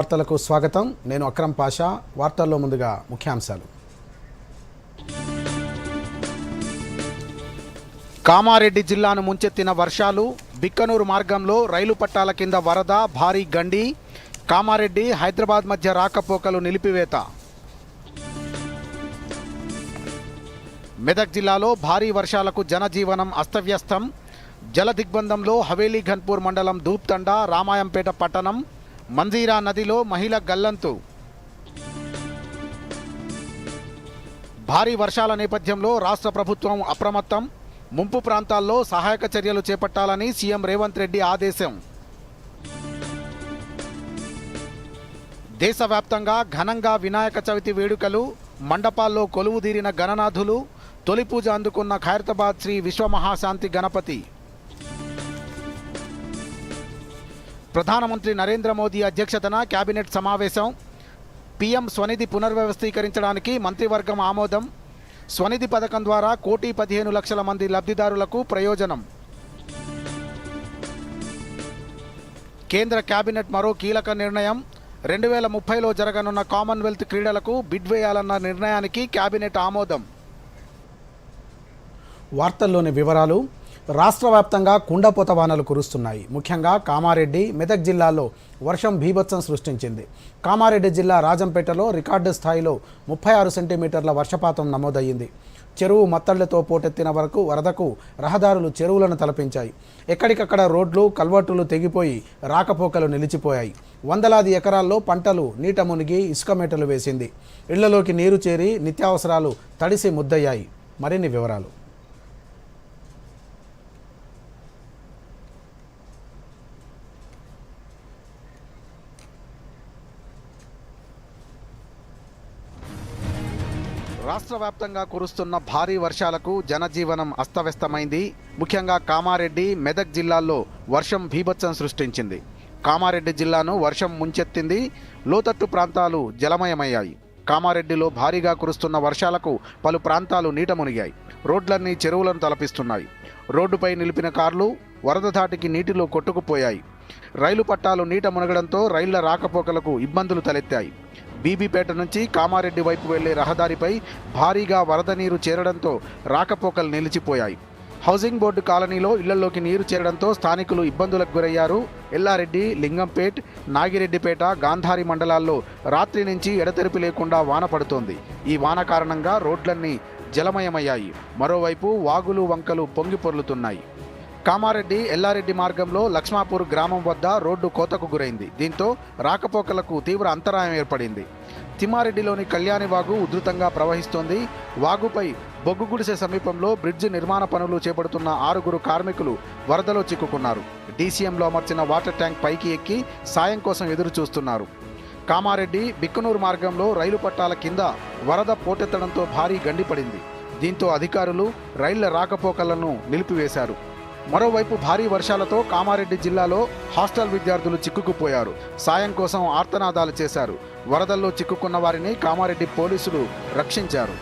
వార్తలకు స్వాగతం. నేను అక్రమ్ పాషా. వార్తల్లో ముందుగా ముఖ్యాంశాలు. కామారెడ్డి జిల్లాను ముంచెత్తిన వర్షాలు. బిక్కనూరు మార్గంలో రైలు పట్టాల కింద వరద, భారీ గండి. కామారెడ్డి హైదరాబాద్ మధ్య రాకపోకలు నిలిపివేత. మెదక్ జిల్లాలో భారీ వర్షాలకు జనజీవనం అస్తవ్యస్తం. జల దిగ్బంధంలో హవేలీ ఘన్పూర్ మండలం ధూప్తండా, రామాయంపేట పట్టణం. మంజీరా నదిలో మహిళ గల్లంతు. భారీ వర్షాల నేపథ్యంలో రాష్ట్ర ప్రభుత్వం అప్రమత్తం. ముంపు ప్రాంతాల్లో సహాయక చర్యలు చేపట్టాలని సీఎం రేవంత్ రెడ్డి ఆదేశం. దేశవ్యాప్తంగా ఘనంగా వినాయక చవితి వేడుకలు. మండపాల్లో కొలువుదీరిన గణనాథులు. తొలి పూజ అందుకున్న ఖైరతాబాద్ శ్రీ విశ్వమహాశాంతి గణపతి. ప్రధానమంత్రి నరేంద్ర మోదీ అధ్యక్షతన కేబినెట్ సమావేశం. పీఎం స్వనిధి పునర్వ్యవస్థీకరించడానికి మంత్రివర్గం ఆమోదం. స్వనిధి పథకం ద్వారా 1,15,00,000 మంది లబ్ధిదారులకు ప్రయోజనం. కేంద్ర కేబినెట్ మరో కీలక నిర్ణయం. 2030లో జరగనున్న కామన్వెల్త్ క్రీడలకు బిడ్ వేయాలన్న నిర్ణయానికి కేబినెట్ ఆమోదం. వార్తల్లోని వివరాలు. రాష్ట్ర వ్యాప్తంగా కుండపోత వానలు కురుస్తున్నాయి. ముఖ్యంగా కామారెడ్డి, మెదక్ జిల్లాల్లో వర్షం బీభత్సం సృష్టించింది. కామారెడ్డి జిల్లా రాజంపేటలో రికార్డు స్థాయిలో 36 సెంటీమీటర్ల వర్షపాతం నమోదయ్యింది. చెరువు మత్తళ్లతో పోటెత్తిన వరకు వరదకు రహదారులు చెరువులను తలపించాయి. ఎక్కడికక్కడ రోడ్లు, కల్వర్టులు తెగిపోయి రాకపోకలు నిలిచిపోయాయి. వందలాది ఎకరాల్లో పంటలు నీట మునిగి ఇసుక మేటలు వేసింది. ఇళ్లలోకి నీరు చేరి నిత్యావసరాలు తడిసి ముద్దయ్యాయి. మరిన్ని వివరాలు. రాష్ట్ర వ్యాప్తంగా కురుస్తున్న భారీ వర్షాలకు జనజీవనం అస్తవ్యస్తమైంది. ముఖ్యంగా కామారెడ్డి, మెదక్ జిల్లాల్లో వర్షం బీభత్సం సృష్టించింది. కామారెడ్డి జిల్లాను వర్షం ముంచెత్తింది. లోతట్టు ప్రాంతాలు జలమయమయ్యాయి. కామారెడ్డిలో భారీగా కురుస్తున్న వర్షాలకు పలు ప్రాంతాలు నీట మునిగాయి. రోడ్లన్నీ చెరువులను తలపిస్తున్నాయి. రోడ్డుపై నిలిపిన కార్లు వరద ధాటికి నీటిలో కొట్టుకుపోయాయి. రైలు పట్టాలు నీట మునగడంతో రైళ్ల రాకపోకలకు ఇబ్బందులు తలెత్తాయి. బీబీపేట నుంచి కామారెడ్డి వైపు వెళ్లే రహదారిపై భారీగా వరద నీరు చేరడంతో రాకపోకలు నిలిచిపోయాయి. హౌసింగ్ బోర్డు కాలనీలో ఇళ్లలోకి నీరు చేరడంతో స్థానికులు ఇబ్బందులకు గురయ్యారు. ఎల్లారెడ్డి, లింగంపేట్, నాగిరెడ్డిపేట, గాంధారి మండలాల్లో రాత్రి నుంచి ఎడతెరిపి లేకుండా వాన పడుతోంది. ఈ వాన కారణంగా రోడ్లన్నీ జలమయమయ్యాయి. మరోవైపు వాగులు, వంకలు పొంగి పొర్లుతున్నాయి. కామారెడ్డి, ఎల్లారెడ్డి మార్గంలో లక్ష్మాపూర్ గ్రామం వద్ద రోడ్డు కోతకు గురైంది. దీంతో రాకపోకలకు తీవ్ర అంతరాయం ఏర్పడింది. తిమ్మారెడ్డిలోని కళ్యాణి వాగు ఉధృతంగా ప్రవహిస్తోంది. వాగుపై బొగ్గుగుడిసె సమీపంలో బ్రిడ్జి నిర్మాణ పనులు చేపడుతున్న 6 కార్మికులు వరదలో చిక్కుకున్నారు. డీసీఎంలో అమర్చిన వాటర్ ట్యాంక్ పైకి ఎక్కి సాయం కోసం ఎదురు చూస్తున్నారు. కామారెడ్డి, బిక్కనూరు మార్గంలో రైలు పట్టాల కింద వరద పోటెత్తడంతో భారీ గండి పడింది. దీంతో అధికారులు రైళ్ల రాకపోకలను నిలిపివేశారు. మరోవైపు భారీ వర్షాలతో కామారెడ్డి జిల్లాలో హాస్టల్ విద్యార్థులు చిక్కుకుపోయారు. సాయం కోసం ఆర్తనాదాలు చేశారు. వరదల్లో చిక్కుకున్న వారిని కామారెడ్డి పోలీసులు రక్షించారు.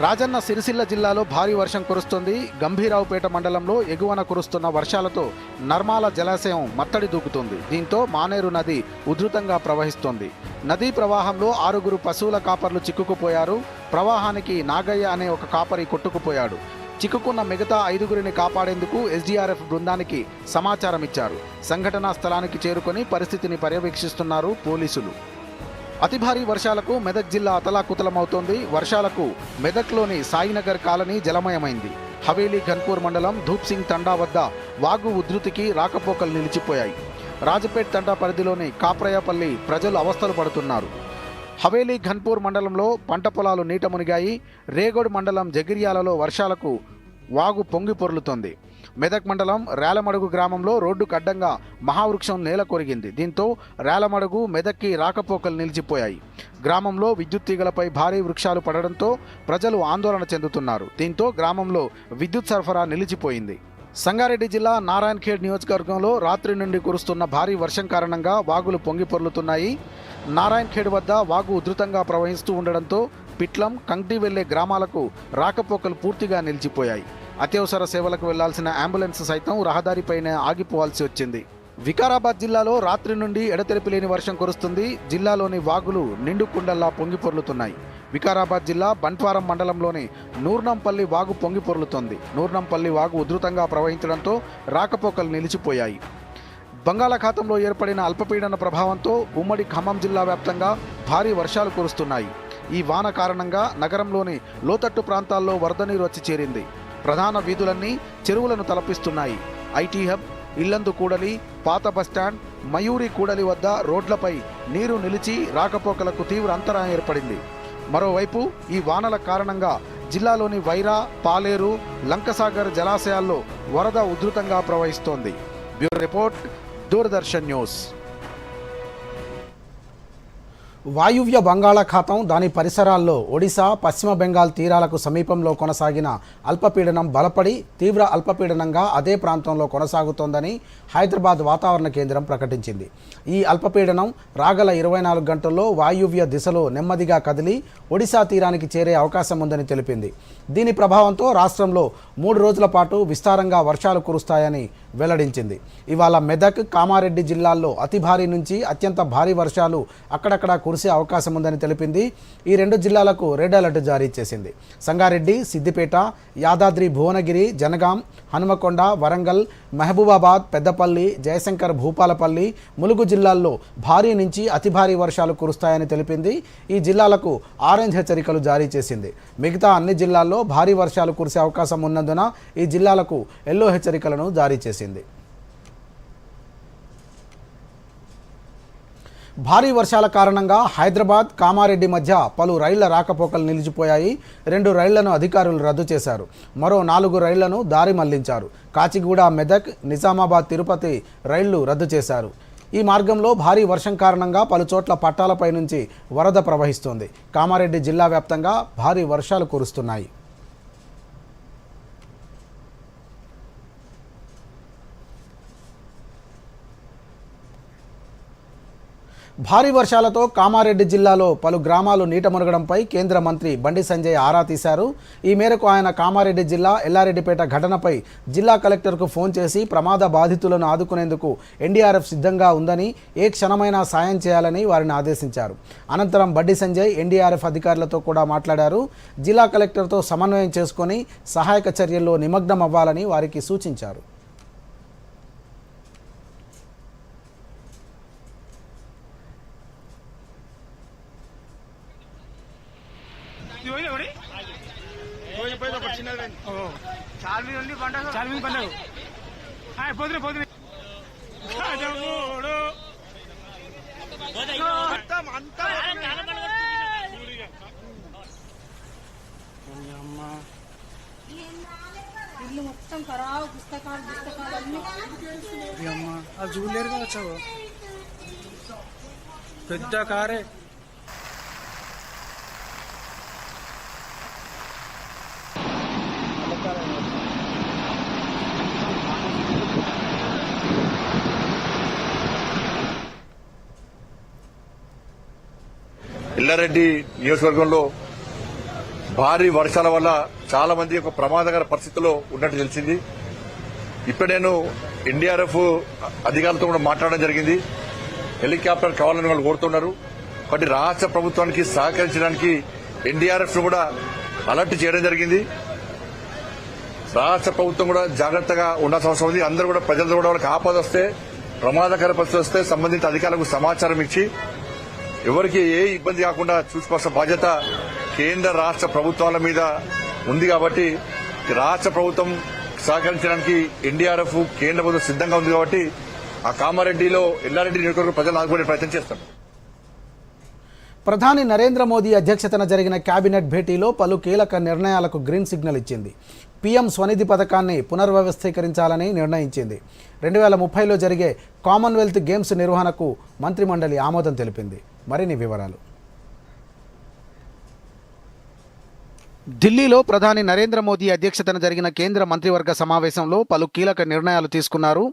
రాజన్న సిరిసిల్ల జిల్లాలో భారీ వర్షం కురుస్తుంది. గంభీరావుపేట మండలంలో ఎగువన కురుస్తున్న వర్షాలతో నర్మాల జలాశయం మత్తడి దూకుతుంది. దీంతో మానేరు నది ఉధృతంగా ప్రవహిస్తోంది. నదీ ప్రవాహంలో 6 పశువుల కాపర్లు చిక్కుకుపోయారు. ప్రవాహానికి నాగయ్య అనే ఒక కాపరి కొట్టుకుపోయాడు. చిక్కుకున్న మిగతా 5 కాపాడేందుకు ఎస్డీఆర్ఎఫ్ బృందానికి సమాచారం ఇచ్చారు. సంఘటనా స్థలానికి చేరుకొని పరిస్థితిని పర్యవేక్షిస్తున్నారు పోలీసులు. అతి భారీ వర్షాలకు మెదక్ జిల్లా అతలాకుతలమవుతోంది. వర్షాలకు మెదక్లోని సాయినగర్ కాలనీ జలమయమైంది. హవేలీ ఘన్పూర్ మండలం ధూప్సింగ్ తండా వద్ద వాగు ఉధృతికి రాకపోకలు నిలిచిపోయాయి. రాజపేట్ తండా పరిధిలోని కాప్రయ్యపల్లి ప్రజలు అవస్థలు పడుతున్నారు. హవేలీ ఘన్పూర్ మండలంలో పంట పొలాలు నీట మునిగాయి. రేగోడ్ మండలం జగిర్యాలలో వర్షాలకు వాగు పొంగి పొర్లుతోంది. మెదక్ మండలం రేలమడుగు గ్రామంలో రోడ్డుకు అడ్డంగా మహావృక్షం నేల కొరిగింది. దీంతో రేలమడుగు, మెదక్కి రాకపోకలు నిలిచిపోయాయి. గ్రామంలో విద్యుత్ తీగలపై భారీ వృక్షాలు పడడంతో ప్రజలు ఆందోళన చెందుతున్నారు. దీంతో గ్రామంలో విద్యుత్ సరఫరా నిలిచిపోయింది. సంగారెడ్డి జిల్లా నారాయణఖేడ్ నియోజకవర్గంలో రాత్రి నుండి కురుస్తున్న భారీ వర్షం కారణంగా వాగులు పొంగి పొర్లుతున్నాయి. నారాయణఖేడ్ వద్ద వాగు ఉధృతంగా ప్రవహిస్తూ ఉండడంతో పిట్లం, కంగ్టి వెళ్లే గ్రామాలకు రాకపోకలు పూర్తిగా నిలిచిపోయాయి. అత్యవసర సేవలకు వెళ్లాల్సిన అంబులెన్స్ సైతం రహదారిపైనే ఆగిపోవాల్సి వచ్చింది. వికారాబాద్ జిల్లాలో రాత్రి నుండి ఎడతెరిపి లేని వర్షం కురుస్తుంది. జిల్లాలోని వాగులు నిండు కుండల్లా పొంగి పొర్లుతున్నాయి. వికారాబాద్ జిల్లా బంట్వారం మండలంలోని నూర్నంపల్లి వాగు పొంగి పొర్లుతోంది. నూర్నంపల్లి వాగు ఉధృతంగా ప్రవహించడంతో రాకపోకలు నిలిచిపోయాయి. బంగాళాఖాతంలో ఏర్పడిన అల్పపీడన ప్రభావంతో ఉమ్మడి ఖమ్మం జిల్లా వ్యాప్తంగా భారీ వర్షాలు కురుస్తున్నాయి. ఈ వాన కారణంగా నగరంలోని లోతట్టు ప్రాంతాల్లో వరద నీరు వచ్చి చేరింది. ప్రధాన వీధులన్నీ చెరువులను తలపిస్తున్నాయి. ఐటీ హబ్, ఇల్లందు కూడలి, పాత బస్టాండ్, మయూరి కూడలి వద్ద రోడ్లపై నీరు నిలిచి రాకపోకలకు తీవ్ర అంతరాయం ఏర్పడింది. మరోవైపు ఈ వానల కారణంగా జిల్లాలోని వైరా, పాలేరు, లంకసాగర్ జలాశయాల్లో వరద ఉధృతంగా ప్రవహిస్తోంది. Bureau report, Doordarshan news. వాయువ్య బంగాళాఖాతం దాని పరిసరాల్లో ఒడిశా, పశ్చిమ బెంగాల్ తీరాలకు సమీపంలో కొనసాగిన అల్పపీడనం బలపడి తీవ్ర అల్పపీడనంగా అదే ప్రాంతంలో కొనసాగుతోందని హైదరాబాద్ వాతావరణ కేంద్రం ప్రకటించింది. ఈ అల్పపీడనం రాగల 24 గంటల్లో వాయువ్య దిశలో నెమ్మదిగా కదిలి ఒడిశా తీరానికి చేరే అవకాశం ఉందని తెలిపింది. దీని ప్రభావంతో రాష్ట్రంలో 3 రోజుల పాటు విస్తారంగా వర్షాలు కురుస్తాయని వెల్లడించింది. ఇవాళ మెదక్, కామారెడ్డి జిల్లాల్లో అతి భారీ నుంచి అత్యంత భారీ వర్షాలు అక్కడక్కడ కురిసే అవకాశం ఉందని తెలిపింది. ఈ 2 జిల్లాలకు రెడ్ అలర్ట్ జారీ చేసింది. సంగారెడ్డి, సిద్దిపేట, యాదాద్రి భువనగిరి, జనగాం, హనుమకొండ, వరంగల్, మహబూబాబాద్, పెద్దపల్లి, జయశంకర్ భూపాలపల్లి, ములుగు జిల్లాల్లో భారీ నుంచి అతి భారీ వర్షాలు కురుస్తాయని తెలిపింది. ఈ జిల్లాలకు ఆరెంజ్ హెచ్చరికలు జారీ చేసింది. మిగతా అన్ని జిల్లాల్లో భారీ వర్షాలు కురిసే అవకాశం ఉన్నందున ఈ జిల్లాలకు ఎల్లో హెచ్చరికలను జారీ చేసింది. భారీ వర్షాల కారణంగా హైదరాబాద్, కామారెడ్డి మధ్య పలు రైళ్ల రాకపోకలు నిలిచిపోయాయి. 2 రైళ్లను అధికారులు రద్దు చేశారు. మరో 4 రైళ్లను దారి మళ్లించారు. కాచిగూడ, మెదక్, నిజామాబాద్, తిరుపతి రైళ్లు రద్దు చేశారు. ఈ మార్గంలో భారీ వర్షం కారణంగా పలు చోట్ల పట్టాలపై నుంచి వరద ప్రవహిస్తోంది. కామారెడ్డి జిల్లా వ్యాప్తంగా భారీ వర్షాలు కురుస్తున్నాయి. భారీ వర్షాలతో కామారెడ్డి జిల్లాలో పలు గ్రామాలు నీట మునగడంపై కేంద్ర మంత్రి బండి సంజయ్ ఆరా తీశారు. ఈ మేరకు ఆయన కామారెడ్డి జిల్లా ఎల్లారెడ్డిపేట ఘటనపై జిల్లా కలెక్టర్కు ఫోన్ చేసి ప్రమాద బాధితులను ఆదుకునేందుకు ఎన్డీఆర్ఎఫ్ సిద్ధంగా ఉందని, ఏ క్షణమైనా సాయం చేయాలని వారిని ఆదేశించారు. అనంతరం బండి సంజయ్ ఎన్డీఆర్ఎఫ్ అధికారులతో కూడా మాట్లాడారు. జిల్లా కలెక్టర్తో సమన్వయం చేసుకొని సహాయక చర్యల్లో నిమగ్నం అవ్వాలని వారికి సూచించారు. ఇల్లు మొత్తం ఖరాబ్, పుస్తకాలు అన్ని అది చూడలేరుగా వచ్చావు పెద్ద కారే. ఎల్లారెడ్డి నియోజకవర్గంలో భారీ వర్షాల వల్ల చాలా మంది ఒక ప్రమాదకర పరిస్థితిలో ఉన్నట్టు తెలిసింది. ఇప్పుడు నేను ఎన్డీఆర్ఎఫ్ అధికారులతో కూడా మాట్లాడడం జరిగింది. హెలికాప్టర్ కావాలని వాళ్ళు కోరుతున్నారు. కాబట్టి రాష్ట్ర ప్రభుత్వానికి సహకరించడానికి ఎన్డీఆర్ఎఫ్ కూడా అలర్ట్ చేయడం జరిగింది. రాష్ట్ర ప్రభుత్వం కూడా జాగ్రత్తగా ఉండాల్సిన అవసరం ఉంది. అందరూ కూడా ప్రజలు కూడా వాళ్ళకి ఆపద వస్తే, ప్రమాదకర పరిస్థితి వస్తే సంబంధిత అధికారులకు సమాచారం ఇచ్చి ఎవరికి ఏ ఇబ్బంది కాకుండా చూసుకోవాల్సిన బాధ్యత కేంద్ర రాష్ట్ర ప్రభుత్వాల మీద ఉంది. కాబట్టి రాష్ట్ర ప్రభుత్వం సహకరించడానికి ఎన్డీఆర్ఎఫ్ కేంద్ర ప్రభుత్వం సిద్ధంగా ఉంది. కాబట్టి ఆ కామారెడ్డిలో ఎల్లారెడ్డి నియోజకవర్గ ప్రజలు ఆదుకునే ప్రయత్నం చేస్తారు. ప్రధాని నరేంద్ర మోదీ అధ్యక్షతన జరిగిన కేబినెట్ భేటీలో పలు కీలక నిర్ణయాలకు గ్రీన్ సిగ్నల్ ఇచ్చింది. పీఎం స్వనిధి పథకాన్ని పునర్వ్యవస్థీకరించాలని నిర్ణయించింది. 2030లో జరిగే కామన్వెల్త్ గేమ్స్ నిర్వహణకు మంత్రిమండలి ఆమోదం తెలిపింది. మరిన్ని వివరాలు. ఢిల్లీలో ప్రధాని నరేంద్ర మోదీ అధ్యక్షతన జరిగిన కేంద్ర మంత్రివర్గ సమావేశంలో పలు కీలక నిర్ణయాలు తీసుకున్నారు.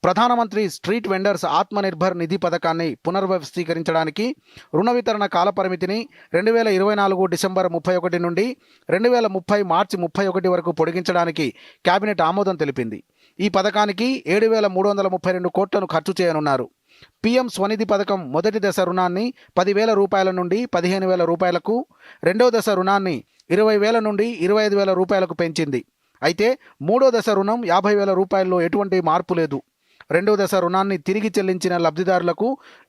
ప్రధానమంత్రి స్ట్రీట్ వెండర్స్ ఆత్మనిర్భర్ నిధి పథకాన్ని పునర్వ్యవస్థీకరించడానికి రుణ వితరణ కాలపరిమితిని 2024 డిసెంబర్ 31 నుండి 2030 మార్చి 31 వరకు పొడిగించడానికి కేబినెట్ ఆమోదం తెలిపింది. ఈ పథకానికి 7,332 కోట్లను ఖర్చు చేయనున్నారు. పీఎం స్వనిధి పథకం మొదటి దశ రుణాన్ని 10,000 రూపాయల నుండి 15,000 రూపాయలకు, రెండవ దశ రుణాన్ని 20,000 నుండి 25,000 రూపాయలకు పెంచింది. అయితే మూడో దశ రుణం 50,000 రూపాయల్లో ఎటువంటి మార్పు లేదు. రెండవ దశ రుణాన్ని తిరిగి చెల్లించిన లబ్ధిదారులకు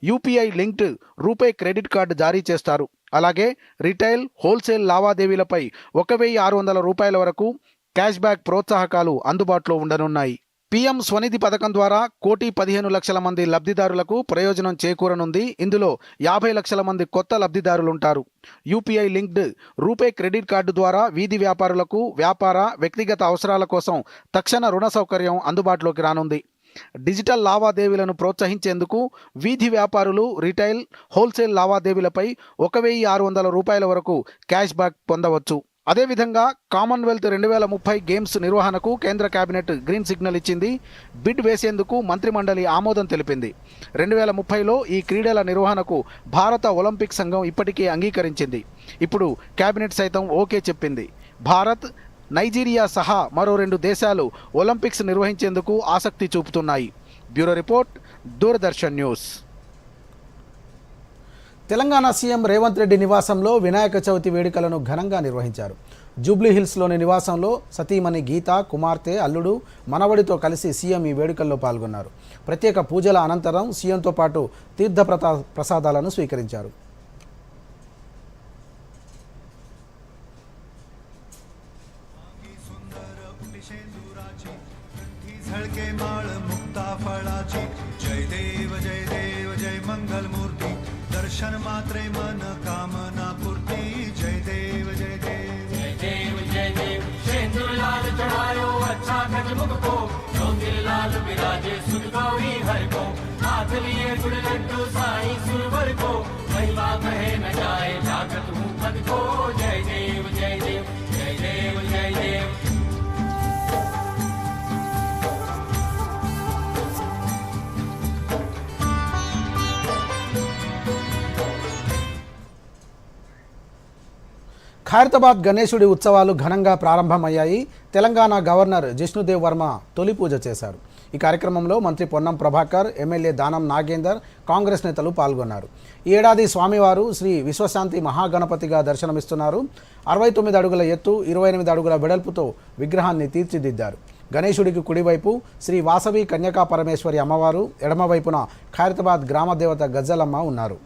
UPI linked RuPay credit card జారీ చేస్తారు. అలాగే రిటైల్, హోల్సేల్ లావాదేవీలపై 1,600 రూపాయల వరకు క్యాష్ బ్యాక్ ప్రోత్సాహకాలు అందుబాటులో ఉండనున్నాయి. పీఎం స్వనిధి పథకం ద్వారా 1,15,00,000 మంది లబ్ధిదారులకు ప్రయోజనం చేకూరనుంది. ఇందులో 50 లక్షల మంది కొత్త లబ్ధిదారులుంటారు. UPI linked RuPay credit card ద్వారా వీధి వ్యాపారులకు వ్యాపార, వ్యక్తిగత అవసరాల కోసం తక్షణ రుణ సౌకర్యం అందుబాటులోకి రానుంది. డిజిటల్ లావాదేవీలను ప్రోత్సహించేందుకు వీధి వ్యాపారులు రిటైల్, హోల్సేల్ లావాదేవీలపై 1,600 రూపాయల వరకు క్యాష్ బ్యాక్ పొందవచ్చు. అదేవిధంగా కామన్వెల్త్ 2030 గేమ్స్ నిర్వహణకు కేంద్ర కేబినెట్ గ్రీన్ సిగ్నల్ ఇచ్చింది. బిడ్ వేసేందుకు మంత్రిమండలి ఆమోదం తెలిపింది. 2030లో ఈ క్రీడల నిర్వహణకు భారత ఒలింపిక్ సంఘం ఇప్పటికే అంగీకరించింది. ఇప్పుడు కేబినెట్ సైతం ఓకే చెప్పింది. భారత్, నైజీరియా సహా మరో 2 దేశాలు ఒలింపిక్స్ నిర్వహించేందుకు ఆసక్తి చూపుతున్నాయి. Bureau report, Doordarshan news. Telangana CM Revanth Reddy నివాసంలో వినాయక చవితి వేడుకలను ఘనంగా నిర్వహించారు. జూబ్లీహిల్స్లోని నివాసంలో సతీమణి గీత, కుమార్తె, అల్లుడు, మనవడితో కలిసి సీఎం ఈ వేడుకల్లో పాల్గొన్నారు. ప్రత్యేక పూజల అనంతరం సీఎంతో పాటు తీర్థ ప్రసాదాలను స్వీకరించారు. दर्शन मात्रे मन कामना पूर्ति. जय देव जय देव जय देव जय देव. शेंदूर लाल चढ़ायो अच्छा गजमुख को, चौंदिल लाल विराजे सुख गौरी हर को. हाथ लिए गुड़ लड्डू साईं सुरवर को, महिमा कहे न जाए जागत हूँ पद को. जय देव जय देव जय देव जय देव. ఖైరతాబాద్ గణేశుడి ఉత్సవాలు ఘనంగా ప్రారంభమయ్యాయి. తెలంగాణ గవర్నర్ జిష్ణుదేవ్ వర్మ తొలి పూజ చేశారు. ఈ కార్యక్రమంలో మంత్రి పొన్నం ప్రభాకర్, ఎమ్మెల్యే దానం నాగేందర్, కాంగ్రెస్ నేతలు పాల్గొన్నారు. ఈ ఏడాది స్వామివారు శ్రీ విశ్వశాంతి మహాగణపతిగా దర్శనమిస్తున్నారు. 69 అడుగుల ఎత్తు, 28 అడుగుల వెడల్పుతో విగ్రహాన్ని తీర్చిదిద్దారు. గణేశుడికి కుడివైపు శ్రీ వాసవి కన్యకా పరమేశ్వరి అమ్మవారు, ఎడమవైపున ఖైరతాబాద్ గ్రామదేవత గజ్జలమ్మ ఉన్నారు.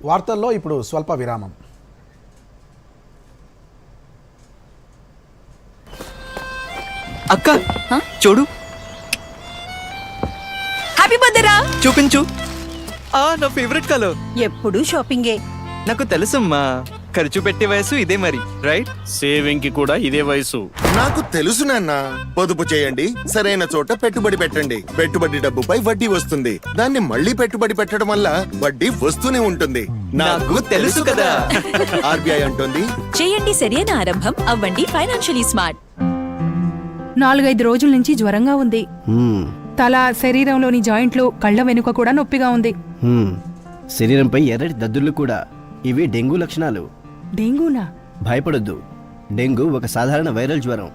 వార్తల్లో ఇప్పుడు స్వల్ప విరామం. అక్క చూడు, హ్యాపీ బర్త్డే రా. చూపించు. నా ఫేవరెట్ కలర్. ఎప్పుడు షాపింగే. నాకు తెలుసమ్మా, ఖర్చు పెట్టే వయసు ఇదే మరి, రైట్? సేవింగ్ కి కూడా ఇదే వయసు. నాకు తెలుసు నాన్న. పొదుపు చేయండి, సరైన చోట పెట్టుబడి పెట్టండి. పెట్టుబడి డబ్బుపై వడ్డీ వస్తుంది. దాన్ని మళ్ళీ పెట్టుబడి పెట్టడం వల్ల వడ్డీ వస్తూనే ఉంటుంది. నాకు తెలుసు కదా. ఆర్బీఐ అంటుంది, చేయండి సరైన ఆరంభం, అవ్వండి ఫైనాన్షియలీ స్మార్ట్. 4-5 రోజుల నుంచి జ్వరంగా ఉంది. తల, శరీరంలోని జాయింట్లు, కళ్ళ వెనుక కూడా నొప్పిగా ఉంది. శరీరంపై ఎర్రటి దద్దుర్లు కూడా. ఇవి డెంగూ లక్షణాలు. డెంగూనా? భయపడొద్దు. డెంగూ ఒక సాధారణ వైరల్ జ్వరం.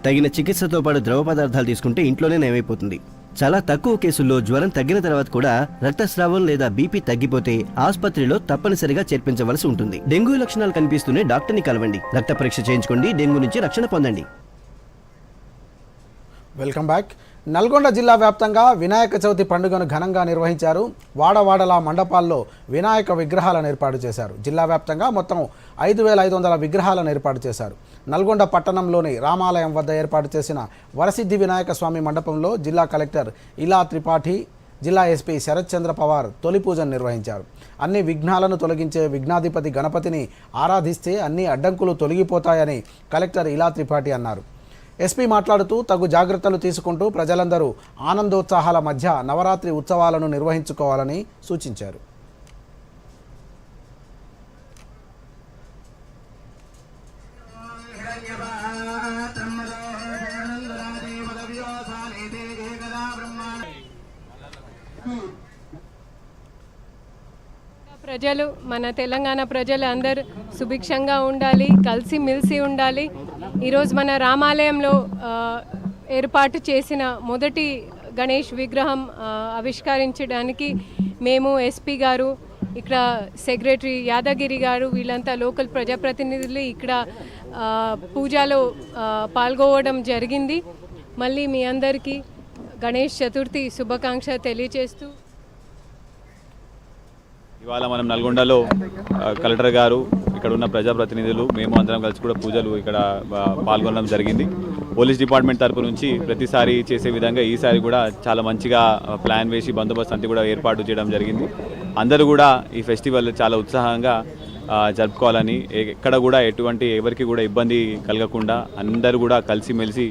తగిన చికిత్సతో పాటు ద్రవ పదార్థాలు తీసుకుంటే ఇంట్లోనే నయమైపోతుంది. చాలా తక్కువ కేసుల్లో జ్వరం తగ్గిన తర్వాత కూడా రక్తస్రావం లేదా బీపీ తగ్గిపోతే ఆసుపత్రిలో తప్పనిసరిగా చేర్పించవలసి ఉంటుంది. డెంగూ లక్షణాలు కనిపిస్తూనే డాక్టర్ని కలవండి. రక్త పరీక్ష చేయించుకోండి. డెంగూ నుంచి రక్షణ పొందండి. Welcome back. నల్గొండ జిల్లా వ్యాప్తంగా వినాయక చవితి పండుగను ఘనంగా నిర్వహించారు. వాడవాడల మండపాల్లో వినాయక విగ్రహాలను ఏర్పాటు చేశారు. జిల్లా వ్యాప్తంగా మొత్తం 5,500 విగ్రహాలను ఏర్పాటు చేశారు. నల్గొండ పట్టణంలోని రామాలయం వద్ద ఏర్పాటు చేసిన వరసిద్ధి వినాయక స్వామి మండపంలో జిల్లా కలెక్టర్ ఇలా త్రిపాఠి, జిల్లా ఎస్పీ శరత్ చంద్ర పవార్ తొలి పూజను నిర్వహించారు. అన్ని విఘ్నాలను తొలగించే విఘ్నాధిపతి గణపతిని ఆరాధిస్తే అన్ని అడ్డంకులు తొలగిపోతాయని కలెక్టర్ ఇలా త్రిపాఠి అన్నారు. ఎస్పీ మాట్లాడుతూ తగు జాగ్రత్తలు తీసుకుంటూ ప్రజలందరూ ఆనందోత్సాహాల మధ్య నవరాత్రి ఉత్సవాలను నిర్వహించుకోవాలని సూచించారు. ప్రజలు, మన తెలంగాణ ప్రజలు అందరూ సుభిక్షంగా ఉండాలి, కలిసి మెలిసి ఉండాలి. ఈరోజు మన రామాలయంలో ఏర్పాటు చేసిన మొదటి గణేష్ విగ్రహం ఆవిష్కరించడానికి మేము ఎస్పీ గారు, ఇక్కడ సెక్రటరీ యాదగిరి గారు, వీళ్ళంతా లోకల్ ప్రజాప్రతినిధులు ఇక్కడ పూజలో పాల్గొనడం జరిగింది. మళ్ళీ మీ అందరికీ గణేష్ చతుర్థి శుభాకాంక్ష తెలియజేస్తూ, ఇవాళ మనం నల్గొండలో కలెక్టర్ గారు, ఇక్కడ ఉన్న ప్రజాప్రతినిధులు, మేము అందరం కలిసి కూడా పూజలు ఇక్కడ పాల్గొనడం జరిగింది. పోలీస్ డిపార్ట్మెంట్ తరపు నుంచి ప్రతిసారి చేసే విధంగా ఈసారి కూడా చాలా మంచిగా ప్లాన్ వేసి బందోబస్తు అంతా కూడా ఏర్పాటు చేయడం జరిగింది. అందరూ కూడా ఈ ఫెస్టివల్ చాలా ఉత్సాహంగా జరుపుకోవాలని, ఎక్కడ కూడా ఎవరికి కూడా ఇబ్బంది కలగకుండా అందరూ కూడా కలిసిమెలిసి.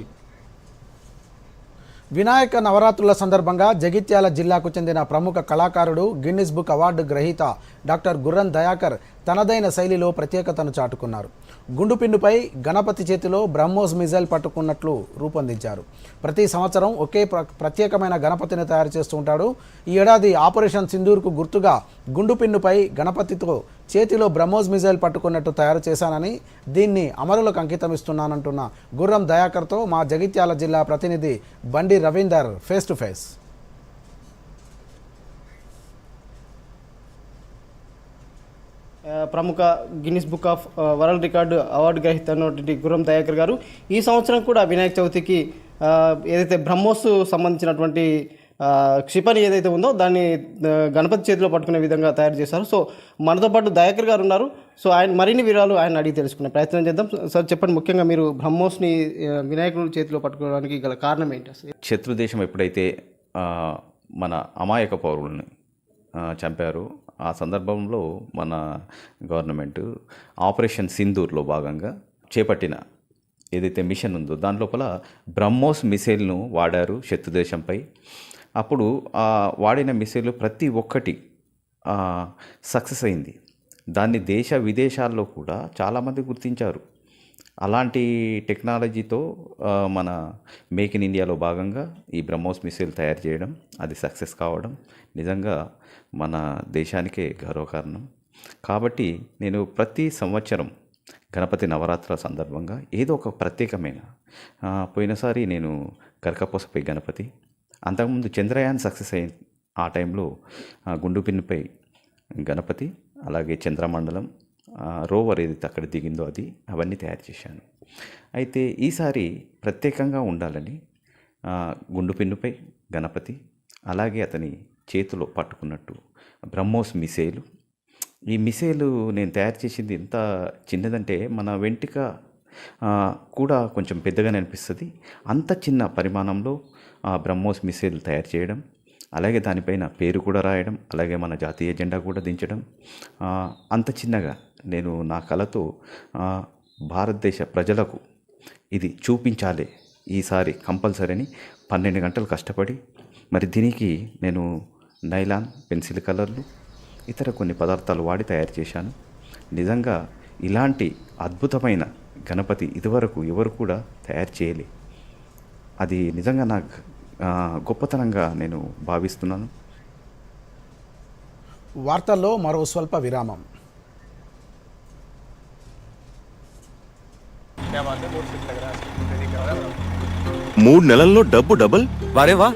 వినాయక నవరాత్రుల సందర్భంగా జగిత్యాల జిల్లాకు చెందిన ప్రముఖ కళాకారుడు, గిన్నిస్ బుక్ అవార్డు గ్రహీత డాక్టర్ గుర్రం దయాకర్ తనదైన శైలిలో ప్రత్యేకతను చాటుకున్నారు. గుండుపిన్నుపై గణపతి చేతిలో బ్రహ్మోస్ మిజైల్ పట్టుకున్నట్లు రూపొందించారు. ప్రతి సంవత్సరం ఒకే ప్రత్యేకమైన గణపతిని తయారు చేస్తూ ఉంటాడు. ఈ ఏడాది ఆపరేషన్ సింధూర్కు గుర్తుగా గుండుపిన్నుపై గణపతితో చేతిలో బ్రహ్మోస్ మిజైల్ పట్టుకున్నట్టు తయారు చేశానని, దీన్ని అమరులకు అంకితం ఇస్తున్నానంటున్న గుర్రం దయాకర్తో మా జగిత్యాల జిల్లా ప్రతినిధి బండి రవీందర్ ఫేస్ టు ఫేస్. ప్రముఖ Guinness book of world record award గ్రహీత అయినటువంటి గుర్రం దయాకర్ గారు ఈ సంవత్సరం కూడా వినాయక చవితికి ఏదైతే బ్రహ్మోస్ సంబంధించినటువంటి క్షిపణి ఏదైతే ఉందో దాన్ని గణపతి చేతిలో పట్టుకునే విధంగా తయారు చేశారు. సో మనతో పాటు దయాకర్ గారు ఉన్నారు. సో ఆయన మరిన్ని వివరాలు ఆయన అడిగి తెలుసుకునే ప్రయత్నం చేద్దాం. సార్ చెప్పండి, ముఖ్యంగా మీరు బ్రహ్మోస్ని వినాయకుడి చేతిలో పట్టుకోవడానికి గల కారణం ఏంటి అసలు? శత్రు దేశం ఎప్పుడైతే మన అమాయక పౌరుల్ని చంపారో ఆ సందర్భంలో మన గవర్నమెంట్ ఆపరేషన్ సింధూర్లో భాగంగా చేపట్టిన ఏదైతే మిషన్ ఉందో దాని లోపల బ్రహ్మోస్ మిసైల్ను వాడారు శత్రుదేశంపై. అప్పుడు వాడిన మిసైల్ ప్రతి ఒక్కటి సక్సెస్ అయింది. దాన్ని దేశ విదేశాల్లో కూడా చాలామంది గుర్తించారు. అలాంటి టెక్నాలజీతో మన మేక్ ఇన్ ఇండియాలో భాగంగా ఈ బ్రహ్మోస్ మిసైల్ తయారు చేయడం, అది సక్సెస్ కావడం నిజంగా మన దేశానికే గర్వకారణం. కాబట్టి నేను ప్రతి సంవత్సరం గణపతి నవరాత్రుల సందర్భంగా ఏదో ఒక ప్రత్యేకమైన, పోయినసారి నేను గరకపోసపై గణపతి, అంతకుముందు చంద్రయాన్ సక్సెస్ అయిన ఆ టైంలో గుండుపిన్నుపై గణపతి, అలాగే చంద్రమండలం రోవర్ ఏదైతే అక్కడ దిగిందో అది, అవన్నీ తయారు చేశాను. అయితే ఈసారి ప్రత్యేకంగా ఉండాలని గుండుపిన్నుపై గణపతి, అలాగే అతని చేతిలో పట్టుకున్నట్టు బ్రహ్మోస్ మిసైలు. ఈ మిసైలు నేను తయారు చేసింది ఎంత చిన్నదంటే మన వెంట్రుక కూడా కొంచెం పెద్దగానే అనిపిస్తుంది. అంత చిన్న పరిమాణంలో బ్రహ్మోస్ మిసైల్ తయారు చేయడం, అలాగే దానిపైన పేరు కూడా రాయడం, అలాగే మన జాతీయ జెండా కూడా దించడం, అంత చిన్నగా నేను నా కళతో భారతదేశ ప్రజలకు ఇది చూపించాలి ఈసారి కంపల్సరీ అని 12 గంటలు కష్టపడి, మరి దీనికి నేను నైలాన్, పెన్సిల్ కలర్లు, ఇతర కొన్ని పదార్థాలు వాడి తయారు చేశాను. నిజంగా ఇలాంటి అద్భుతమైన గణపతి ఇదివరకు ఎవరు కూడా తయారు చేయలే. అది నిజంగా నాకు గొప్పతనంగా నేను భావిస్తున్నాను. వార్తల్లో మరో స్వల్ప విరామం. మూడు నెలల్లో డబ్బు డబుల్. వారే వా,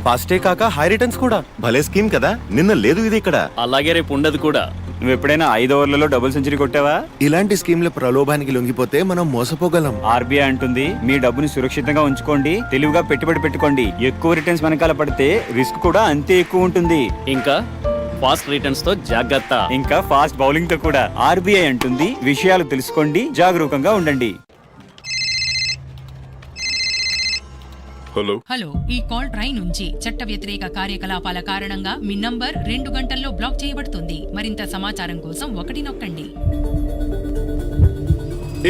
ఫాస్టే కాక హై రిటర్న్స్ కూడా. భలే స్కీమ్ కదా, నిన్న లేదు ఇది ఇక్కడ. అలాగే రేపు ఉండదు కూడా. నువ్వు ఎప్పుడైనా 5 ఓవర్లలో డబుల్ సెంచరీ కొట్టావా? ఇలాంటి స్కీమ్ల ప్రలోభానికి లొంగిపోతే మనం మోసపోగలం. ఆర్బీఐ అంటుంది మీ డబ్బుని సురక్షితంగా ఉంచుకోండి, తెలివిగా పెట్టుబడి పెట్టుకోండి. ఎక్కువ రిటర్న్స్ వెనకాల పడితే రిస్క్ కూడా అంతే ఎక్కువ ఉంటుంది. ఇంకా ఫాస్ట్ రిటర్న్స్ తో జాగ్రత్త, ఇంకా ఫాస్ట్ బౌలింగ్ తో కూడా. ఆర్బీఐ అంటుంది విషయాలు తెలుసుకోండి, జాగరూకంగా ఉండండి. హలో, ఈ కాల్ ట్రై నుంచి చట్ట వ్యతిరేక కార్యకలాపాల కారణంగా మీ నంబర్ 2 గంటల్లో బ్లాక్ చేయబడుతుంది. మరింత సమాచారం కోసం 1 నొక్కండి.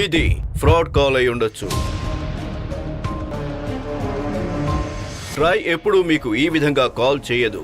ఇది ఫ్రాడ్ కాల్ అయి ఉండొచ్చు. ట్రై ఎప్పుడు మీకు ఈ విధంగా కాల్ చేయదు.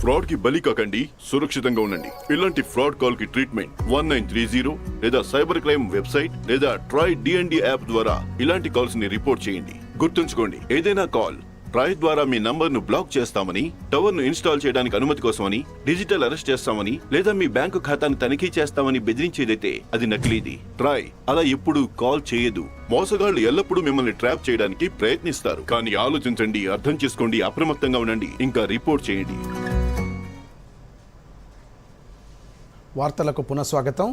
ఫ్రాడ్ కి బలి కాకండి, సురక్షితంగా ఉండండి. ఇలాంటి ఫ్రాడ్ కాల్ కి ట్రీట్మెంట్ 1930 లేదా సైబర్ క్రైమ్ వెబ్సైట్ లేదా ట్రై DND యాప్ ద్వారా ఇలాంటి కాల్స్ ని రిపోర్ట్ చేయండి. గుర్తుంచుకోండి, ఏదైనా కాల్ ట్రాయ్ ద్వారా మీ నంబర్ను బ్లాక్ చేస్తామని, టవర్ను ఇన్స్టాల్ చేయడానికి అనుమతి కోసమని, డిజిటల్ అరెస్ట్ చేస్తామని లేదా మీ బ్యాంకు ఖాతాను తనిఖీ చేస్తామని బెదిరించేదైతే అది నకిలీది. ట్రాయ్ అలా ఎప్పుడు కాల్ చేయదు. మోసగాళ్లు ఎల్లప్పుడూ మిమ్మల్ని ట్రాప్ చేయడానికి ప్రయత్నిస్తారు. కానీ ఆలోచించండి, అర్థం చేసుకోండి, అప్రమత్తంగా ఉండండి, ఇంకా రిపోర్ట్ చేయండి. వార్తలకు పునఃస్వాగతం.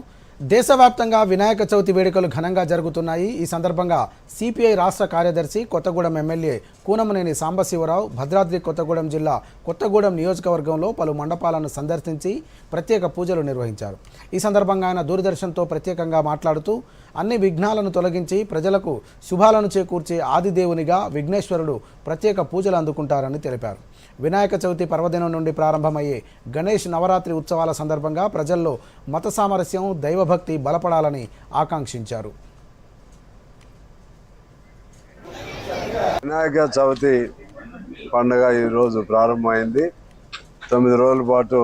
దేశవ్యాప్తంగా వినాయక చవితి వేడుకలు ఘనంగా జరుగుతున్నాయి. ఈ సందర్భంగా సిపిఐ రాష్ట్ర కార్యదర్శి కొత్తగూడెం ఎమ్మెల్యే కూనమనేని సాంబశివరావు భద్రాద్రి కొత్తగూడెం జిల్లా కొత్తగూడెం నియోజకవర్గంలో పలు మండపాలను సందర్శించి ప్రత్యేక పూజలు నిర్వహించారు. ఈ సందర్భంగా ఆయన దూరదర్శన్తో ప్రత్యేకంగా మాట్లాడుతూ అన్ని విఘ్నాలను తొలగించి ప్రజలకు శుభాలను చేకూర్చే ఆదిదేవునిగా విఘ్నేశ్వరుడు ప్రత్యేక పూజలు అందుకుంటారని తెలిపారు. వినాయక చవితి పర్వదినం నుండి ప్రారంభమయ్యే గణేష్ నవరాత్రి ఉత్సవాల సందర్భంగా ప్రజల్లో మత సామరస్యం, దైవభక్తి బలపడాలని ఆకాంక్షించారు. వినాయక చవితి పండుగ ఈరోజు ప్రారంభమైంది. 9 రోజుల పాటు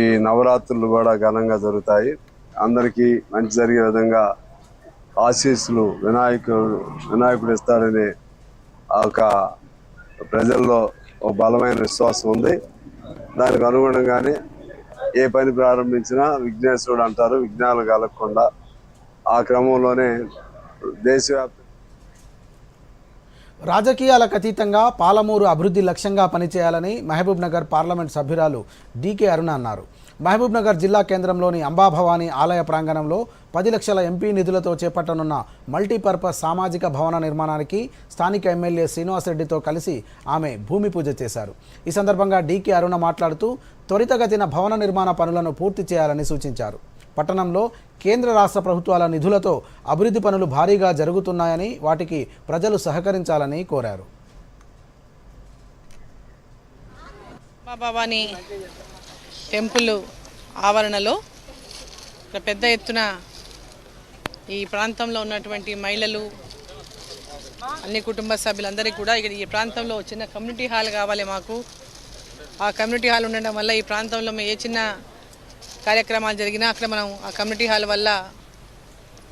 ఈ నవరాత్రులు కూడా ఘనంగా జరుగుతాయి. అందరికీ మంచి జరిగే విధంగా ఆశీస్సులు వినాయకుడు ఇస్తాడని ఒక ప్రజల్లో ఒక బలమైన విశ్వాసం ఉంది. దానికి అనుగుణంగానే ఏ పని ప్రారంభించినా విఘ్నేశ్వరుడు అంటారు, విఘ్నాలు కలగకుండా. ఆ క్రమంలోనే దేశవ్యాప్త రాజకీయాలకు అతీతంగా పాలమూరు అభివృద్ధి లక్ష్యంగా పనిచేయాలని మహబూబ్ నగర్ పార్లమెంట్ సభ్యురాలు డీకే అరుణ అన్నారు. మహబూబ్ నగర్ జిల్లా కేంద్రంలోని అంబాభవాని ఆలయ ప్రాంగణంలో 10 లక్షల ఎంపీ నిధులతో చేపట్టనున్న మల్టీపర్పస్ సామాజిక భవన నిర్మాణానికి స్థానిక ఎమ్మెల్యే శ్రీనివాసరెడ్డితో కలిసి ఆమె భూమి పూజ చేశారు. ఈ సందర్భంగా డీకే అరుణ మాట్లాడుతూ త్వరితగతిన భవన నిర్మాణ పనులను పూర్తి చేయాలని సూచించారు. పట్టణంలో కేంద్ర రాష్ట్ర ప్రభుత్వాల నిధులతో అభివృద్ధి పనులు భారీగా జరుగుతున్నాయని, వాటికి ప్రజలు సహకరించాలని కోరారు. భవానీ టెంపుల్ ఆవరణలో పెద్ద ఎత్తున ఈ ప్రాంతంలో ఉన్నటువంటి మహిళలు, అన్ని కుటుంబ సభ్యులందరికీ కూడా ఇక్కడ ఈ ప్రాంతంలో చిన్న కమ్యూనిటీ హాల్ కావాలి మాకు. ఆ కమ్యూనిటీ హాల్ ఉండడం వల్ల ఈ ప్రాంతంలో ఏ చిన్న కార్యక్రమాలు జరిగినా అక్కడ మనం ఆ కమ్యూనిటీ హాల్ వల్ల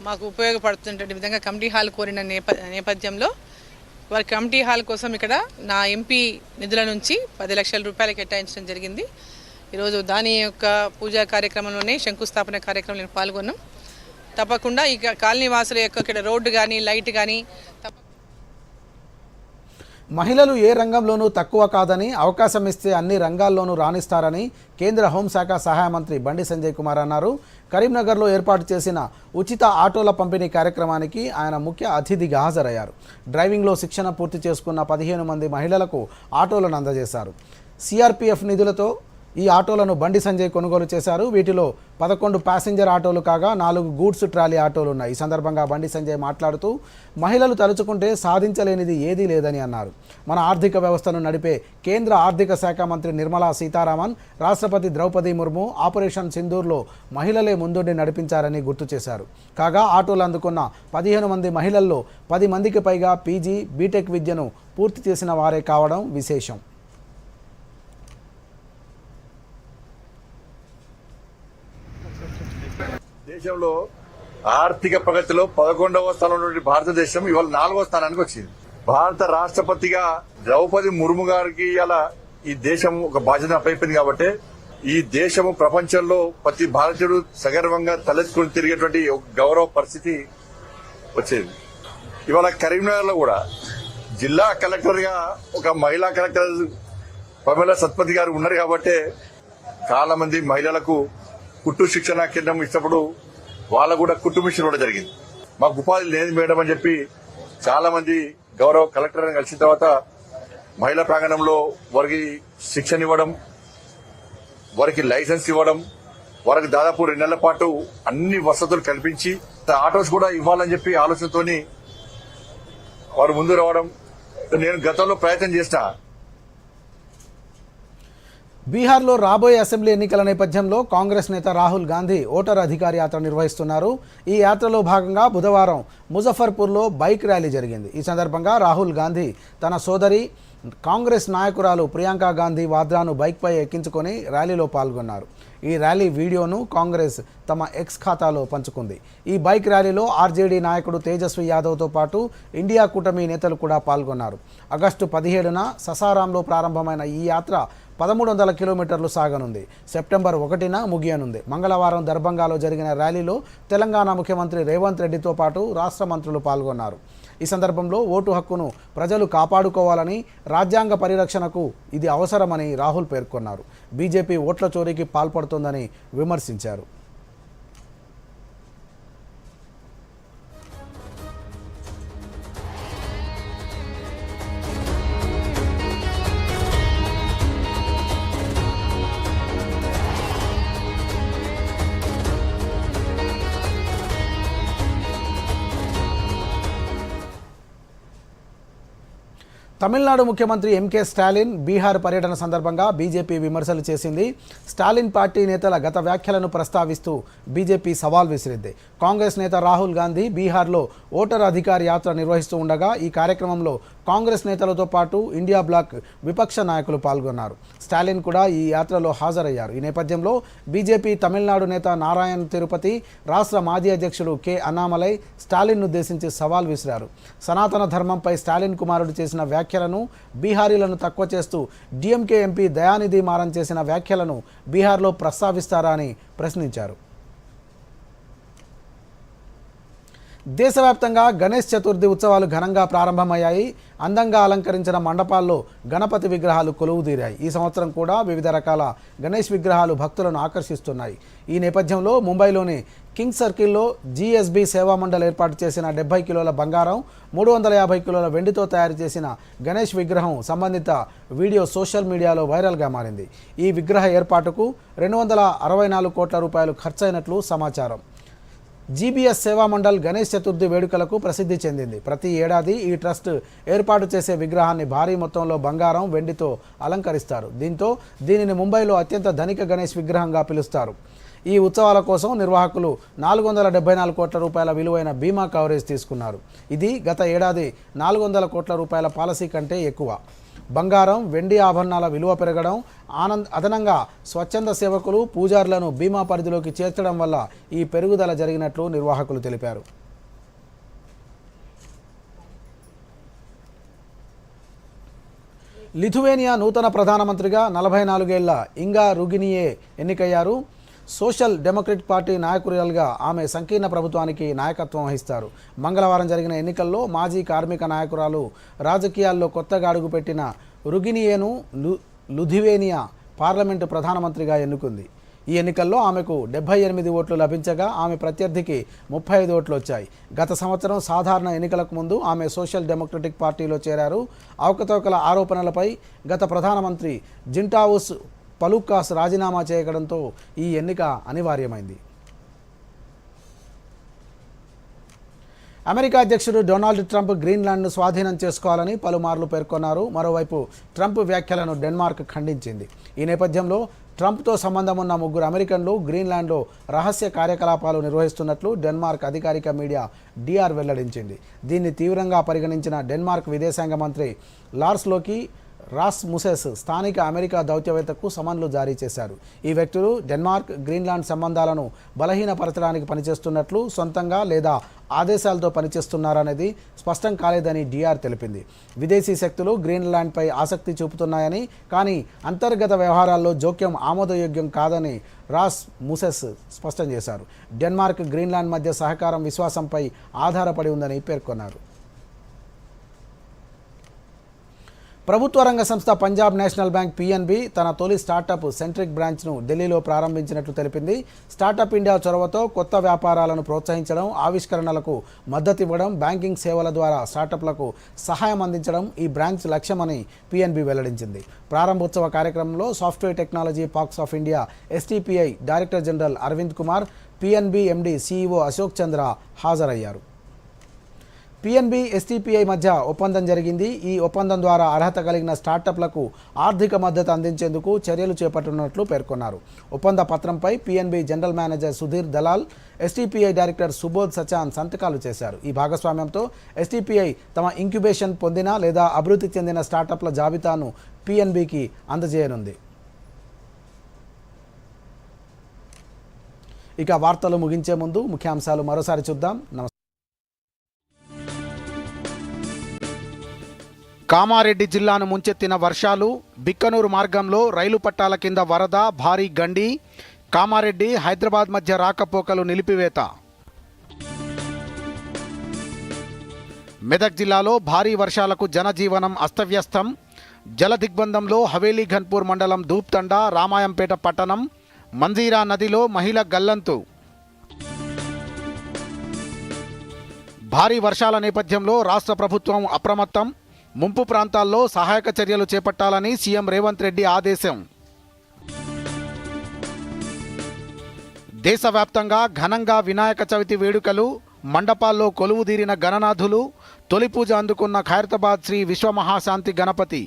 మాకు ఉపయోగపడుతున్నటువంటి విధంగా కమిటీ హాల్ కోరిన నేపథ్యంలో వారి కమిటీ హాల్ కోసం ఇక్కడ నా ఎంపీ నిధుల నుంచి 10 లక్షల రూపాయలు కేటాయించడం జరిగింది. ఈరోజు దాని యొక్క పూజా కార్యక్రమంలోనే శంకుస్థాపన కార్యక్రమంలో పాల్గొన్నాం. తప్పకుండా ఈ కాలనీ వాసుల యొక్క ఇక్కడ రోడ్డు కానీ లైట్ కానీ మహిళలు ఏ రంగంలోనూ తక్కువ కాదని, అవకాశం ఇస్తే అన్ని రంగాల్లోనూ రాణిస్తారని కేంద్ర హోంశాఖ సహాయ మంత్రి బండి సంజయ్ కుమార్ అన్నారు. కరీంనగర్లో ఏర్పాటు చేసిన ఉచిత ఆటోల పంపిణీ కార్యక్రమానికి ఆయన ముఖ్య అతిథిగా హాజరయ్యారు. డ్రైవింగ్లో శిక్షణ పూర్తి చేసుకున్న 15 మంది మహిళలకు ఆటోలను అందజేశారు. సిఆర్పిఎఫ్ నిధులతో ఈ ఆటోలను బండి సంజయ్ కొనుగోలు చేశారు. వీటిలో 11 ప్యాసింజర్ ఆటోలు కాగా 4 గూడ్స్ ట్రాలీ ఆటోలు ఉన్నాయి. ఈ సందర్భంగా బండి సంజయ్ మాట్లాడుతూ మహిళలు తలుచుకుంటే సాధించలేనిది ఏదీ లేదని అన్నారు. మన ఆర్థిక వ్యవస్థను నడిపే కేంద్ర ఆర్థిక శాఖ మంత్రి నిర్మలా సీతారామన్, రాష్ట్రపతి ద్రౌపది ముర్ము ఆపరేషన్ సింధూర్లో మహిళలే ముందుండి నడిపించారని గుర్తు చేశారు. కాగా ఆటోలు అందుకున్న 15 మంది మహిళల్లో 10 మందికి పైగా పీజీ, బీటెక్ విద్యను పూర్తి చేసిన వారే కావడం విశేషం. దేశంలో ఆర్థిక ప్రగతిలో 11వ స్థానంలో నుండి భారతదేశం ఇవాళ 4వ స్థానానికి వచ్చింది. భారత రాష్ట్రపతిగా ద్రౌపది ముర్ము గారికి ఇలా ఈ దేశం ఒక బాధ్యత అప్పైపోయింది కాబట్టి ఈ దేశము ప్రపంచంలో ప్రతి భారతీయుడు సగర్వంగా తలెత్తుకుని తిరిగేటువంటి గౌరవ పరిస్థితి వచ్చేది. ఇవాళ కరీంనగర్ లో కూడా జిల్లా కలెక్టర్ గా ఒక మహిళా కలెక్టర్ ప్రమీల సత్పతి గారు ఉన్నారు కాబట్టి చాలా మంది మహిళలకు కుట్టు శిక్షణ కేంద్రం ఇచ్చినప్పుడు వాళ్ళకు కూడా కుట్టు మిషన్ కూడా జరిగింది. మాకు ఉపాధి లేదు మేడం అని చెప్పి చాలా మంది గౌరవ కలెక్టర్ కలిసిన తర్వాత మహిళా ప్రాంగణంలో వారికి శిక్షణ ఇవ్వడం, వారికి లైసెన్స్ ఇవ్వడం, వారికి దాదాపు 2 నెలల పాటు అన్ని వసతులు కల్పించి ఆటోస్ కూడా ఇవ్వాలని చెప్పి ఆలోచనతోని వారు ముందు రావడం నేను గతంలో ప్రయత్నం చేసిన. బీహార్లో రాబోయే అసెంబ్లీ ఎన్నికల నేపథ్యంలో కాంగ్రెస్ నేత రాహుల్ గాంధీ ఓటర్ అధికార యాత్ర నిర్వహిస్తున్నారు. ఈ యాత్రలో భాగంగా బుధవారం ముజఫర్పూర్లో బైక్ ర్యాలీ జరిగింది. ఈ సందర్భంగా రాహుల్ గాంధీ తన సోదరి కాంగ్రెస్ నాయకురాలు ప్రియాంక గాంధీ వాద్రాను బైక్పై ఎక్కించుకొని ర్యాలీలో పాల్గొన్నారు. ఈ ర్యాలీ వీడియోను కాంగ్రెస్ తమ ఎక్స్ ఖాతాలో పంచుకుంది. ఈ బైక్ ర్యాలీలో ఆర్జేడీ నాయకుడు తేజస్వి యాదవ్తో పాటు ఇండియా కూటమి నేతలు కూడా పాల్గొన్నారు. ఆగస్టు 17న ససారాంలో ప్రారంభమైన ఈ యాత్ర 1300 కిలోమీటర్లు సాగనుంది. సెప్టెంబర్ 1న ముగియనుంది. మంగళవారం దర్భంగాలో జరిగిన ర్యాలీలో తెలంగాణ ముఖ్యమంత్రి రేవంత్ రెడ్డితో పాటు రాష్ట్ర మంత్రులు పాల్గొన్నారు. ఈ సందర్భంలో ఓటు హక్కును ప్రజలు కాపాడుకోవాలని, రాజ్యాంగ పరిరక్షణకు ఇది అవసరమని రాహుల్ పేర్కొన్నారు. బీజేపీ ఓట్ల చోరీకి పాల్పడుతోందని విమర్శించారు. తమిళనాడు ముఖ్యమంత్రి ఎంకే స్టాలిన్ బీహార్ పర్యటన సందర్భంగా బీజేపీ విమర్శలు చేసింది. స్టాలిన్ పార్టీ నేతల గత వ్యాఖ్యలను ప్రస్తావిస్తూ బీజేపీ సవాల్ విసిరింది. కాంగ్రెస్ నేత రాహుల్ గాంధీ బీహార్లో ఓటర్ అధికార్ యాత్ర నిర్వహిస్తూ ఉండగా ఈ కార్యక్రమంలో కాంగ్రెస్ నేతలతో పాటు ఇండియా బ్లాక్ విపక్ష నాయకులు పాల్గొన్నారు. స్టాలిన్ కూడా ఈ యాత్రలో హాజరయ్యారు. ఈ నేపథ్యంలో బీజేపీ తమిళనాడు నేత నారాయణ్ తిరుపతి, రాష్ట్ర మాజీ అధ్యక్షుడు కె అన్నామలై స్టాలిన్ను ఉద్దేశించి సవాల్ విసిరారు. సనాతన ధర్మంపై స్టాలిన్ కుమారుడు చేసిన వ్యాఖ్యలను, బీహారీలను తక్కువ చేస్తూ డిఎంకే ఎంపీ దయానిధి మారన్ చేసిన వ్యాఖ్యలను బీహార్లో ప్రస్తావిస్తారా అని ప్రశ్నించారు. దేశవ్యాప్తంగా గణేష్ చతుర్థి ఉత్సవాలు ఘనంగా ప్రారంభమయ్యాయి. అందంగా అలంకరించిన మండపాల్లో గణపతి విగ్రహాలు కొలువుదీరాయి. ఈ సంవత్సరం కూడా వివిధ రకాల గణేష్ విగ్రహాలు భక్తులను ఆకర్షిస్తున్నాయి. ఈ నేపథ్యంలో ముంబైలోని కింగ్ సర్కిల్లో జీఎస్బీ సేవా మండల్ ఏర్పాటు చేసిన 70 కిలోల బంగారం, 350 కిలోల వెండితో తయారు చేసిన గణేష్ విగ్రహం సంబంధిత వీడియో సోషల్ మీడియాలో వైరల్గా మారింది. ఈ విగ్రహ ఏర్పాటుకు 264 కోట్ల రూపాయలు ఖర్చయినట్లు సమాచారం. జీబీఎస్ సేవా మండల్ గణేష్ చతుర్థి వేడుకలకు ప్రసిద్ధి చెందింది. ప్రతి ఏడాది ఈ ట్రస్ట్ ఏర్పాటు చేసే విగ్రహాన్ని భారీ మొత్తంలో బంగారం, వెండితో అలంకరిస్తారు. దీనిని ముంబైలో అత్యంత ధనిక గణేష్ విగ్రహంగా పిలుస్తారు. ఈ ఉత్సవాల కోసం నిర్వాహకులు 474 కోట్ల రూపాయల విలువైన బీమా కవరేజ్ తీసుకున్నారు. ఇది గత ఏడాది 400 కోట్ల రూపాయల పాలసీ కంటే ఎక్కువ. బంగారం, వెండి ఆభరణాల విలువ పెరగడం, అదనంగా స్వచ్ఛంద సేవకులు, పూజారులను బీమా పరిధిలోకి చేర్చడం వల్ల ఈ పెరుగుదల జరిగినట్లు నిర్వాహకులు తెలిపారు. లిథువేనియా నూతన ప్రధానమంత్రిగా 44 ఏళ్ల ఇంగా రుగినియే ఎన్నికయ్యారు. సోషల్ డెమోక్రటిక్ పార్టీ నాయకురాలుగా ఆమె సంకీర్ణ ప్రభుత్వానికి నాయకత్వం వహిస్తారు. మంగళవారం జరిగిన ఎన్నికల్లో మాజీ కార్మిక నాయకురాలు, రాజకీయాల్లో కొత్తగా అడుగుపెట్టిన రుగినియేను లిథువేనియా పార్లమెంటు ప్రధానమంత్రిగా ఎన్నుకుంది. ఈ ఎన్నికల్లో ఆమెకు 78 ఓట్లు లభించగా ఆమె ప్రత్యర్థికి 35 ఓట్లు వచ్చాయి. గత సంవత్సరం సాధారణ ఎన్నికలకు ముందు ఆమె సోషల్ డెమోక్రటిక్ పార్టీలో చేరారు. అవకతవకల ఆరోపణలపై గత ప్రధానమంత్రి జింటావుస్ పలుకాస్ రాజీనామా చేయడంతో ఈ ఎన్నిక అనివార్యమైంది. అమెరికా అధ్యక్షుడు డొనాల్డ్ ట్రంప్ గ్రీన్లాండ్ను స్వాధీనం చేసుకోవాలని పలుమార్లు పేర్కొన్నారు. మరోవైపు ట్రంప్ వ్యాఖ్యలను డెన్మార్క్ ఖండించింది. ఈ నేపథ్యంలో ట్రంప్తో సంబంధం ఉన్న 3 అమెరికన్లు గ్రీన్లాండ్లో రహస్య కార్యకలాపాలు నిర్వహిస్తున్నట్లు డెన్మార్క్ అధికారిక మీడియా డిఆర్ వెల్లడించింది. దీన్ని తీవ్రంగా పరిగణించిన డెన్మార్క్ విదేశాంగ మంత్రి లార్స్లోకి రాస్ముసెస్ స్థానిక అమెరికా దౌత్యవేత్తకు సమన్లు జారీ చేశారు. ఈ వ్యక్తులు డెన్మార్క్, గ్రీన్లాండ్ సంబంధాలను బలహీనపరచడానికి పనిచేస్తున్నట్లు, సొంతంగా లేదా ఆదేశాలతో పనిచేస్తున్నారనేది స్పష్టం కాలేదని డిఆర్ తెలిపింది. విదేశీ శక్తులు గ్రీన్లాండ్పై ఆసక్తి చూపుతున్నాయని, కానీ అంతర్గత వ్యవహారాల్లో జోక్యం ఆమోదయోగ్యం కాదని రాస్ముసెస్ స్పష్టం చేశారు. డెన్మార్క్, గ్రీన్లాండ్ మధ్య సహకారం విశ్వాసంపై ఆధారపడి ఉందని పేర్కొన్నారు. ప్రభుత్వ రంగ సంస్థ పంజాబ్ నేషనల్ బ్యాంక్ పిఎన్బి తన తొలి స్టార్టప్ సెంట్రిక్ బ్రాంచ్ను ఢిల్లీలో ప్రారంభించినట్లు తెలిపింది. స్టార్టప్ ఇండియా చొరవతో కొత్త వ్యాపారాలను ప్రోత్సహించడం, ఆవిష్కరణలకు మద్దతు ఇవ్వడం, బ్యాంకింగ్ సేవల ద్వారా స్టార్టప్లకు సహాయం అందించడం ఈ బ్రాంచ్ లక్ష్యమని పిఎన్బి వెల్లడించింది. ప్రారంభోత్సవ కార్యక్రమంలో software technology parks of India STPI director general Aravind Kumar, PNB MD CEO Ashok Chandra హాజరయ్యారు. పిఎన్బి ఎస్టీపీఐ మధ్య ఒప్పందం జరిగింది. ఈ ఒప్పందం ద్వారా అర్హత కలిగిన స్టార్టప్లకు ఆర్థిక మద్దతు అందించేందుకు చర్యలు చేపట్టనున్నట్లు పేర్కొన్నారు. ఒప్పంద పత్రంపై PNB general manager Sudhir Dalal, STPI director Subodh Sachan సంతకాలు చేశారు. ఈ భాగస్వామ్యంతో ఎస్టీపీఐ తమ ఇంక్యుబేషన్ పొందిన లేదా అభివృద్ధి చెందిన స్టార్టప్ల జాబితాను పిఎన్బికి అందజేయనుంది. ఇక వార్తలు ముగించే ముందు ముఖ్యాంశాలు మరోసారి చూద్దాం. కామారెడ్డి జిల్లాను ముంచెత్తిన వర్షాలు, బిక్కనూరు మార్గంలో రైలు పట్టాల కింద వరద, భారీ గండి, కామారెడ్డి హైదరాబాద్ మధ్య రాకపోకలు నిలిపివేత. మెదక్ జిల్లాలో భారీ వర్షాలకు జనజీవనం అస్తవ్యస్తం. జల దిగ్బంధంలో హవేలీ ఘన్పూర్ మండలం ధూప్తండా, రామాయంపేట పట్టణం, మంజీరా నదిలో మహిళ గల్లంతు. భారీ వర్షాల నేపథ్యంలో రాష్ట్ర ప్రభుత్వం అప్రమత్తం. ముంపు ప్రాంతాల్లో సహాయక చర్యలు చేపట్టాలని సీఎం రేవంత్ రెడ్డి ఆదేశం. దేశవ్యాప్తంగా ఘనంగా వినాయక చవితి వేడుకలు, మండపాల్లో కొలువుదీరిన గణనాథులు, తొలి పూజ అందుకున్న ఖైరతాబాద్ శ్రీ విశ్వమహాశాంతి గణపతి.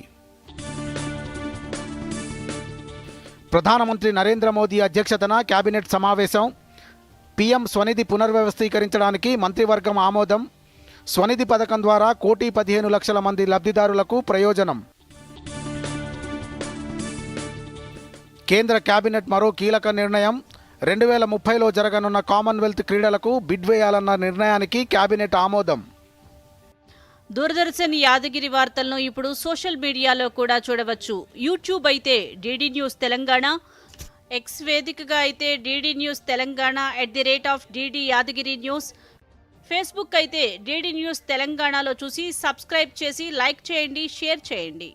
ప్రధానమంత్రి నరేంద్ర మోదీ అధ్యక్షతన కేబినెట్ సమావేశం. పీఎం స్వనిధి పునర్వ్యవస్థీకరించడానికి మంత్రివర్గం ఆమోదం. స్వనిధి పథకం ద్వారా 1,15,00,000 మంది లబ్ధిదారులకు ప్రయోజనం. కేంద్ర కేబినెట్ మరో కీలక నిర్ణయం. 2030లో జరగనున్న కామన్వెల్త్ క్రీడలకు బిడ్ వేయాలన్న నిర్ణయానికి కేబినెట్ ఆమోదం. దూరదర్శన్ యాదగిరి వార్తలను ఇప్పుడు సోషల్ మీడియాలో కూడా చూడవచ్చు. యూట్యూబ్ అయితే డిడి న్యూస్ తెలంగాణ, ఎక్స్ వేదికగా అయితే DD news Telangana @DD Yadagiri news, Facebook అయితే డిడి న్యూస్ తెలంగాణలో చూసి సబ్స్క్రైబ్ చేసి లైక్ చేయండి, షేర్ చేయండి.